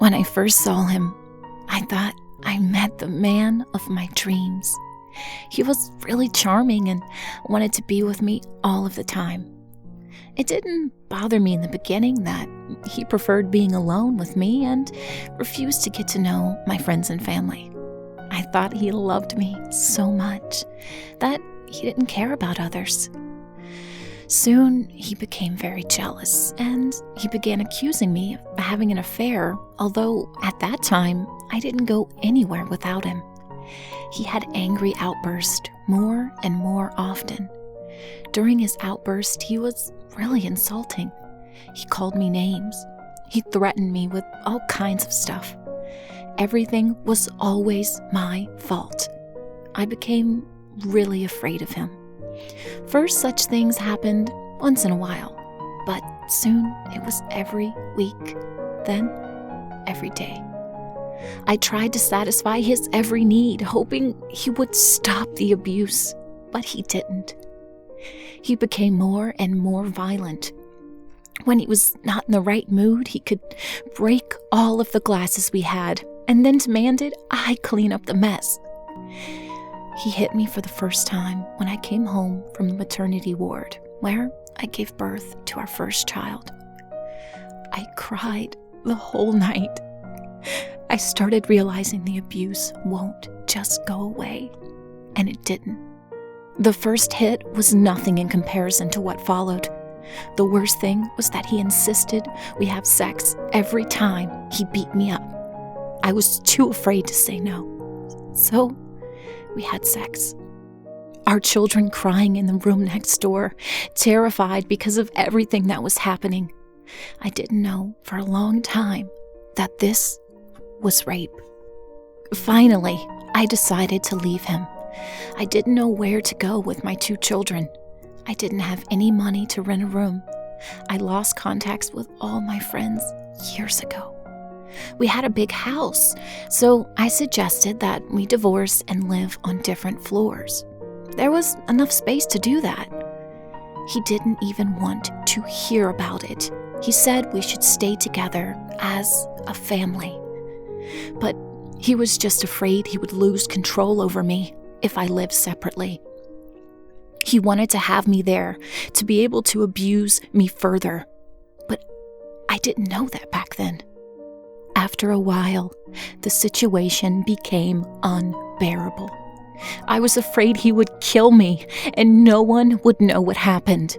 When I first saw him, I thought I met the man of my dreams. He was really charming and wanted to be with me all of the time. It didn't bother me in the beginning that he preferred being alone with me and refused to get to know my friends and family. I thought he loved me so much that he didn't care about others. Soon, he became very jealous, and he began accusing me of having an affair, although at that time, I didn't go anywhere without him. He had angry outbursts more and more often. During his outburst, he was really insulting. He called me names. He threatened me with all kinds of stuff. Everything was always my fault. I became really afraid of him. First, such things happened once in a while, but soon it was every week, then every day. I tried to satisfy his every need, hoping he would stop the abuse, but he didn't. He became more and more violent. When he was not in the right mood, he could break all of the glasses we had and then demanded I clean up the mess. He hit me for the first time when I came home from the maternity ward, where I gave birth to our first child. I cried the whole night. I started realizing the abuse won't just go away, and it didn't. The first hit was nothing in comparison to what followed. The worst thing was that he insisted we have sex every time he beat me up. I was too afraid to say no. So, we had sex. Our children crying in the room next door, terrified because of everything that was happening. I didn't know for a long time that this was rape. Finally, I decided to leave him. I didn't know where to go with my 2 children. I didn't have any money to rent a room. I lost contacts with all my friends years ago. We had a big house, so I suggested that we divorce and live on different floors. There was enough space to do that. He didn't even want to hear about it. He said we should stay together as a family. But he was just afraid he would lose control over me if I lived separately. He wanted to have me there to be able to abuse me further. But I didn't know that back then. After a while, the situation became unbearable. I was afraid he would kill me and no one would know what happened.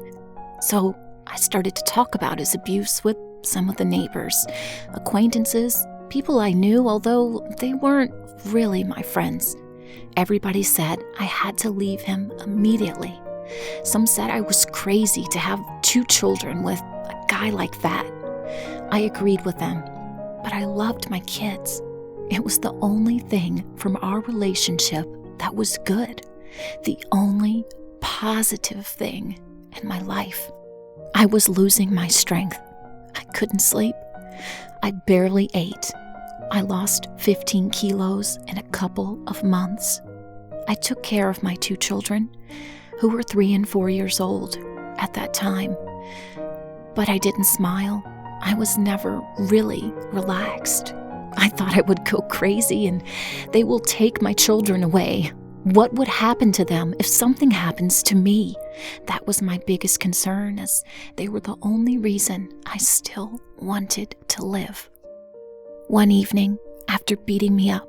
So I started to talk about his abuse with some of the neighbors, acquaintances, people I knew, although they weren't really my friends. Everybody said I had to leave him immediately. Some said I was crazy to have 2 children with a guy like that. I agreed with them. But I loved my kids. It was the only thing from our relationship that was good, the only positive thing in my life. I was losing my strength. I couldn't sleep. I barely ate. I lost 15 kilos in a couple of months. I took care of my 2 children, who were 3 and 4 years old at that time. But I didn't smile. I was never really relaxed. I thought I would go crazy and they will take my children away. What would happen to them if something happens to me? That was my biggest concern, as they were the only reason I still wanted to live. One evening, after beating me up,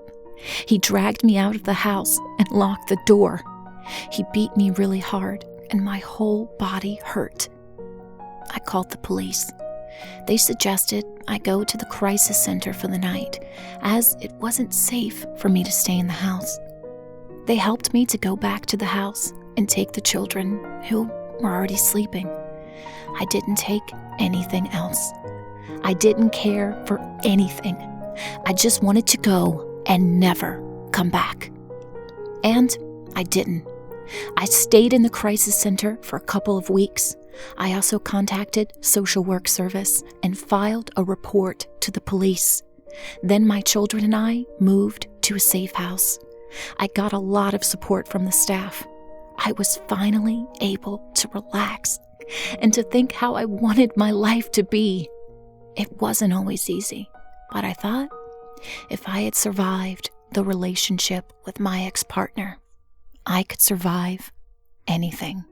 he dragged me out of the house and locked the door. He beat me really hard and my whole body hurt. I called the police. They suggested I go to the crisis center for the night, as it wasn't safe for me to stay in the house. They helped me to go back to the house and take the children, who were already sleeping. I didn't take anything else. I didn't care for anything. I just wanted to go and never come back. And I didn't. I stayed in the crisis center for a couple of weeks. I also contacted social work service and filed a report to the police. Then my children and I moved to a safe house. I got a lot of support from the staff. I was finally able to relax and to think how I wanted my life to be. It wasn't always easy. But I thought if I had survived the relationship with my ex-partner, I could survive anything.